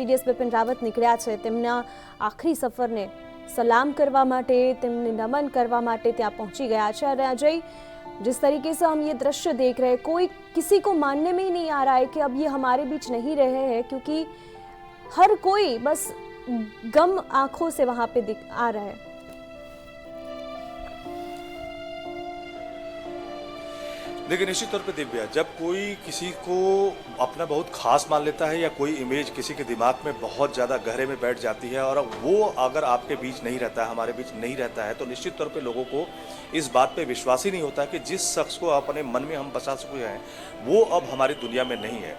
CDS Bipin Rawat નીકળ્યા છે તેમના આખરી સફરને सलाम करवा माटे, तेमने नमन करवा माटे ત્યાં પહોંચી ગયા છે। और अजय, जिस तरीके से हम ये दृश्य देख रहे हैं, कोई किसी को मानने में ही नहीं आ रहा है कि अब ये हमारे बीच नहीं रहे हैं, क्योंकि हर कोई बस गम आंखों से वहां पे आ रहा है। देखिए, निश्चित तौर पे दिव्या, जब कोई किसी को अपना बहुत खास मान लेता है या कोई इमेज किसी के दिमाग में बहुत ज़्यादा गहरे में बैठ जाती है और वो अगर आपके बीच नहीं रहता है, हमारे बीच नहीं रहता है, तो निश्चित तौर पे लोगों को इस बात पे विश्वास ही नहीं होता है कि जिस शख्स को अपने मन में हम बसा चुके हैं वो अब हमारी दुनिया में नहीं है।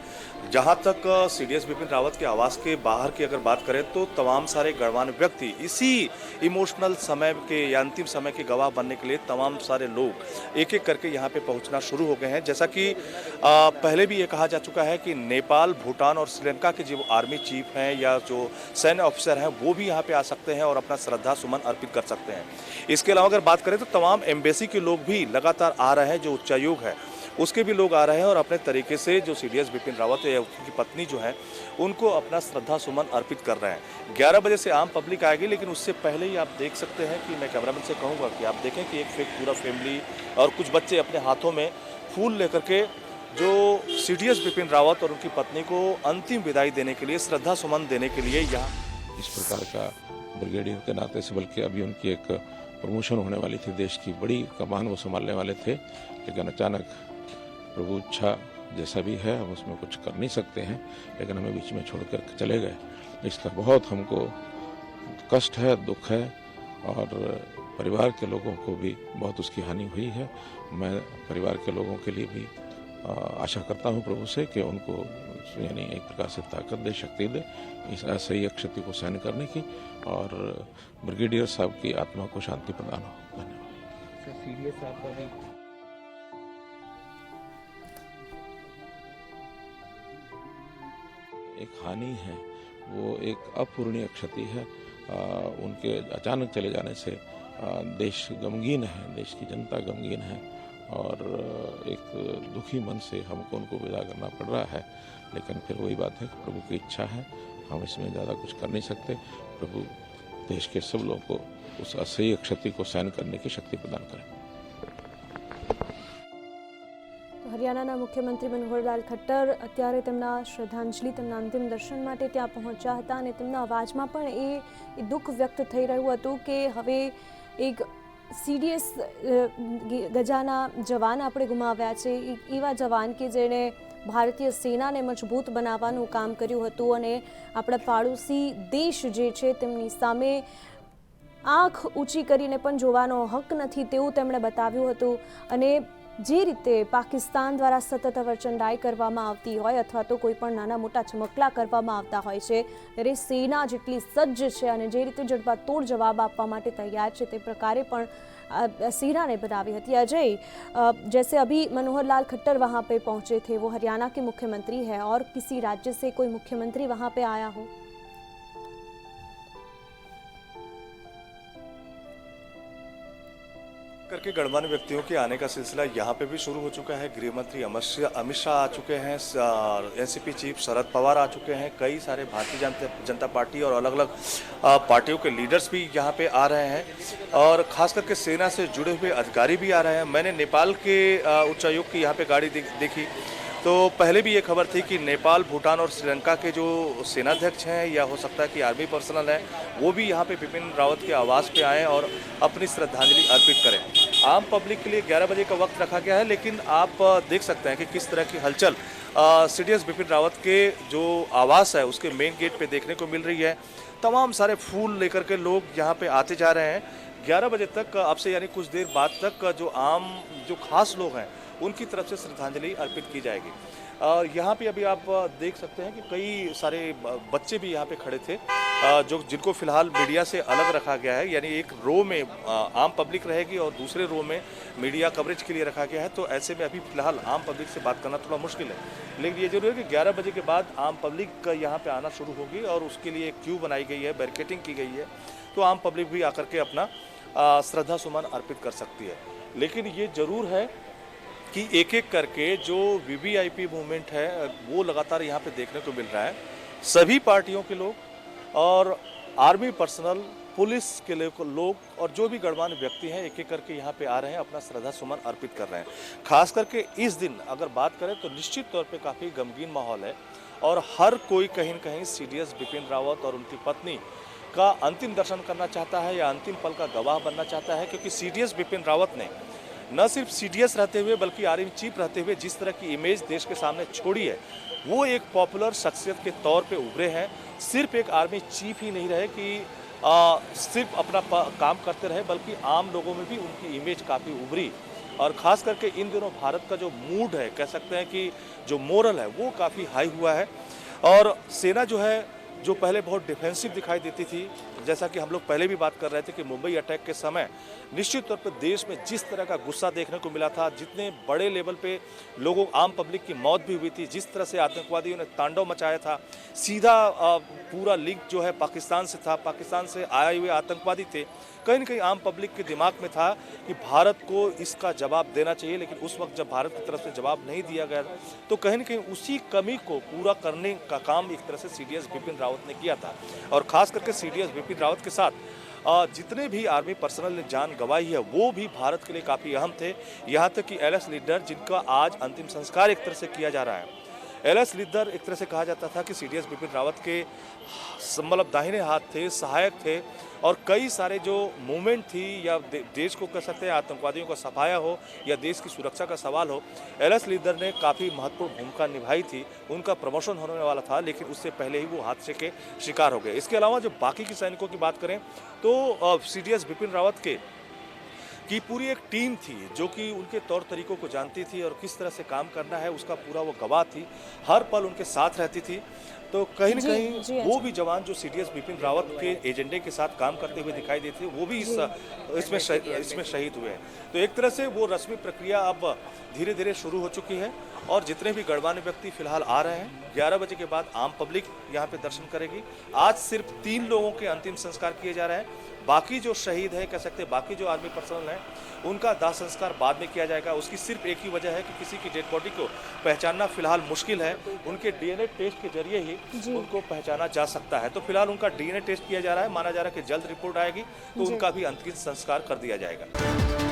जहाँ तक सीडीएस बिपिन रावत के आवास के बाहर की अगर बात करें तो तमाम सारे गणमान्य व्यक्ति इसी इमोशनल समय के या अंतिम समय के गवाह बनने के लिए तमाम सारे लोग एक एक करके यहाँ पे पहुँचना शुरू हो गए हैं। जैसा कि पहले भी ये कहा जा चुका है कि नेपाल, भूटान और श्रीलंका के जो आर्मी चीफ हैं या जो सैन्य ऑफिसर हैं वो भी यहाँ पे आ सकते हैं और अपना श्रद्धा सुमन अर्पित कर सकते हैं। इसके अलावा अगर बात करें तो तमाम एम्बेसी के लोग भी लगातार आ रहे हैं, जो उच्चायोग है उसके भी लोग आ रहे हैं और अपने तरीके से जो सीडीएस बिपिन रावत या उनकी पत्नी जो है उनको अपना श्रद्धा सुमन अर्पित कर रहे हैं। 11 बजे से आम पब्लिक आएगी, लेकिन उससे पहले ही आप देख सकते हैं कि मैं कैमरामैन से कहूँगा कि आप देखें कि एक पूरा फैमिली और कुछ बच्चे अपने हाथों में फूल लेकर के जो सीडीएस बिपिन रावत और उनकी पत्नी को अंतिम विदाई देने के लिए, श्रद्धा सुमन देने के लिए यहाँ इस प्रकार का ब्रिगेडियर के नाते से, बल्कि अभी उनकी एक प्रमोशन होने वाली थी, देश की बड़ी कमान वो संभालने वाले थे, लेकिन अचानक प्रभु इच्छा जैसा भी है हम उसमें कुछ कर नहीं सकते हैं, लेकिन हमें बीच में छोड़कर चले गए। इसका बहुत हमको कष्ट है, दुख है और परिवार के लोगों को भी बहुत उसकी हानि हुई है। मैं परिवार के लोगों के लिए भी आशा करता हूं प्रभु से कि उनको यानी एक प्रकार से ताकत दे, शक्ति दे इस असह्य क्षति को सहन करने की और ब्रिगेडियर साहब की आत्मा को शांति प्रदान हो। धन्यवाद। एक हानि है, वो एक अपूरणीय क्षति है। उनके अचानक चले जाने से देश गमगीन है, देश की जनता गमगीन है और एक दुखी मन से हमको उनको विदा करना पड़ रहा है। लेकिन फिर वही बात है कि प्रभु की इच्छा है, हम इसमें ज़्यादा कुछ कर नहीं सकते। प्रभु देश के सब लोगों को उस असह्य क्षति को सहन करने की शक्ति प्रदान करें। हरियाणाના મુખ્યમંત્રી મનોહરલાલ ખટ્ટર અત્યારે તેમના શ્રદ્ધાંજલિ, તેમના અંતિમ દર્શન માટે ત્યાં પહોંચ્યા હતા અને તેમના અવાજમાં પણ એ દુઃખ વ્યક્ત થઈ રહ્યું હતું કે હવે એક सीडीएस ગજાના જવાન આપણે ગુમાવ્યા છે, એવા જવાન કે જેણે ભારતીય સેનાને મજબૂત બનાવવાનું કામ કર્યું હતું અને આપણા પાડોશી દેશ જે છે તેમની સામે આંખ ઊંચી કરીને પણ જોવાનો હક નથી તેવું તેમણે બતાવ્યું હતું। અને જે રીતે પાકિસ્તાન દ્વારા સતત અવરચંડાઈ કરવામાં આવતી હોય અથવા તો કોઈ પણ નાના મોટા ચમકલા કરવામાં આવતા હોય છે, ત્યારે સેના જેટલી સજ્જ છે અને જે રીતે જડબાતોડ જવાબ આપવા માટે તૈયાર છે તે પ્રકારે પણ सेना ने बनावी थी। अजय, जैसे अभी मनोहर लाल खट्टर वहाँ पे पहुँचे थे, वो हरियाणा के मुख्यमंत्री है और किसी राज्य से कोई मुख्यमंत्री वहाँ पे आया हो? करके गणमान्य व्यक्तियों के आने का सिलसिला यहाँ पे भी शुरू हो चुका है। गृह मंत्री अमित शाह आ चुके हैं, एनसीपी चीफ शरद पवार आ चुके हैं, कई सारे भारतीय जनता पार्टी और अलग अलग पार्टियों के लीडर्स भी यहाँ पे आ रहे हैं और खास करके सेना से जुड़े हुए अधिकारी भी आ रहे हैं। मैंने नेपाल के उच्चायुक्त की यहाँ पे गाड़ी देखी तो पहले भी ये खबर थी कि नेपाल, भूटान और श्रीलंका के जो सेनाध्यक्ष हैं या हो सकता है कि आर्मी पर्सनल हैं वो भी यहाँ पे बिपिन रावत के आवास पे आएँ और अपनी श्रद्धांजलि अर्पित करें। आम पब्लिक के लिए 11 बजे का वक्त रखा गया है, लेकिन आप देख सकते हैं कि किस तरह की हलचल सीडीएस बिपिन रावत के जो आवास है उसके मेन गेट पे देखने को मिल रही है। तमाम सारे फूल लेकर के लोग यहाँ पे आते जा रहे हैं। 11 बजे तक आपसे यानी कुछ देर बाद तक जो खास लोग हैं उनकी तरफ से श्रद्धांजलि अर्पित की जाएगी। और यहाँ पे अभी आप देख सकते हैं कि कई सारे बच्चे भी यहाँ पे खड़े थे जिनको फिलहाल मीडिया से अलग रखा गया है, यानी एक रो में आम पब्लिक रहेगी और दूसरे रो में मीडिया कवरेज के लिए रखा गया है। तो ऐसे में अभी फिलहाल आम पब्लिक से बात करना थोड़ा मुश्किल है, लेकिन ये जरूर है कि 11 बजे के बाद आम पब्लिक यहाँ पे आना शुरू होगी और उसके लिए क्यू बनाई गई है, बैरिकेडिंग की गई है, तो आम पब्लिक भी आकर के अपना श्रद्धा सुमन अर्पित कर सकती है। लेकिन ये जरूर है कि एक एक करके जो वीवीआईपी मूवमेंट है वो लगातार यहाँ पे देखने को मिल रहा है। सभी पार्टियों के लोग और आर्मी पर्सनल, पुलिस के लोग और जो भी गणमान्य व्यक्ति हैं एक एक करके यहाँ पे आ रहे हैं, अपना श्रद्धा सुमन अर्पित कर रहे हैं। खास करके इस दिन अगर बात करें तो निश्चित तौर पे काफ़ी गमगीन माहौल है और हर कोई कहीं न कहीं सीडीएस बिपिन रावत और उनकी पत्नी का अंतिम दर्शन करना चाहता है या अंतिम पल का गवाह बनना चाहता है, क्योंकि सीडीएस बिपिन रावत ने न सिर्फ सीडीएस रहते हुए बल्कि आर्मी चीफ रहते हुए जिस तरह की इमेज देश के सामने छोड़ी है, वो एक पॉपुलर शख्सियत के तौर पे उभरे हैं। सिर्फ एक आर्मी चीफ ही नहीं रहे कि सिर्फ अपना काम करते रहे, बल्कि आम लोगों में भी उनकी इमेज काफ़ी उभरी। और ख़ास करके इन दिनों भारत का जो मूड है, कह सकते हैं कि जो मोरल है वो काफ़ी हाई हुआ है। और सेना जो है, जो पहले बहुत डिफेंसिव दिखाई देती थी, जैसा कि हम लोग पहले भी बात कर रहे थे कि मुंबई अटैक के समय निश्चित तौर पर देश में जिस तरह का गुस्सा देखने को मिला था, जितने बड़े लेवल पे लोगों, आम पब्लिक की मौत भी हुई थी, जिस तरह से आतंकवादियों ने तांडव मचाया था, सीधा पूरा लिंक जो है पाकिस्तान से था, पाकिस्तान से आए हुए आतंकवादी थे, कहीं न कहीं आम पब्लिक के दिमाग में था कि भारत को इसका जवाब देना चाहिए। लेकिन उस वक्त जब भारत की तरफ से जवाब नहीं दिया गया तो कहीं न कहीं उसी कमी को पूरा करने का काम एक तरह से सीडीएस बिपिन रावत ने किया था। और खास करके सीडीएस बिपिन रावत के साथ जितने भी आर्मी पर्सनल ने जान गंवाई है वो भी भारत के लिए काफ़ी अहम थे। यहाँ तक कि एलएस लीडर, जिनका आज अंतिम संस्कार एक तरह से किया जा रहा है, एलएस लीडर एक तरह से कहा जाता था कि सीडीएस बिपिन रावत के मतलब दाहिने हाथ थे, सहायक थे। और कई सारे जो मूवमेंट थी या देश को कह सकते हैं आतंकवादियों का सफाया हो या देश की सुरक्षा का सवाल हो, एलएस लीडर ने काफ़ी महत्वपूर्ण भूमिका निभाई थी। उनका प्रमोशन होने वाला था लेकिन उससे पहले ही वो हादसे के शिकार हो गए। इसके अलावा जो बाकी के सैनिकों की बात करें तो सीडीएस बिपिन रावत की पूरी एक टीम थी जो कि उनके तौर तरीकों को जानती थी और किस तरह से काम करना है उसका पूरा वो गवाह थी, हर पल उनके साथ रहती थी। तो कहीं न कहीं वो भी जवान जो सीडीएस बिपिन रावत के एजेंडे के साथ काम करते हुए दिखाई देते वो भी इसमें शहीद हुए हैं। तो एक तरह से वो रस्मी प्रक्रिया अब धीरे धीरे शुरू हो चुकी है और जितने भी गणमान्य व्यक्ति फिलहाल आ रहे हैं, 11 बजे के बाद आम पब्लिक यहाँ पे दर्शन करेगी। आज सिर्फ 3 लोगों के अंतिम संस्कार किए जा रहे हैं, बाकी जो शहीद है, कह सकते हैं बाकी जो आर्मी पर्सनल हैं, उनका दाह संस्कार बाद में किया जाएगा। उसकी सिर्फ एक ही वजह है कि किसी की डेड बॉडी को पहचानना फिलहाल मुश्किल है, उनके डीएनए टेस्ट के जरिए ही उनको पहचाना जा सकता है। तो फिलहाल उनका डीएनए टेस्ट किया जा रहा है, माना जा रहा है कि जल्द रिपोर्ट आएगी तो उनका भी अंतिम संस्कार कर दिया जाएगा।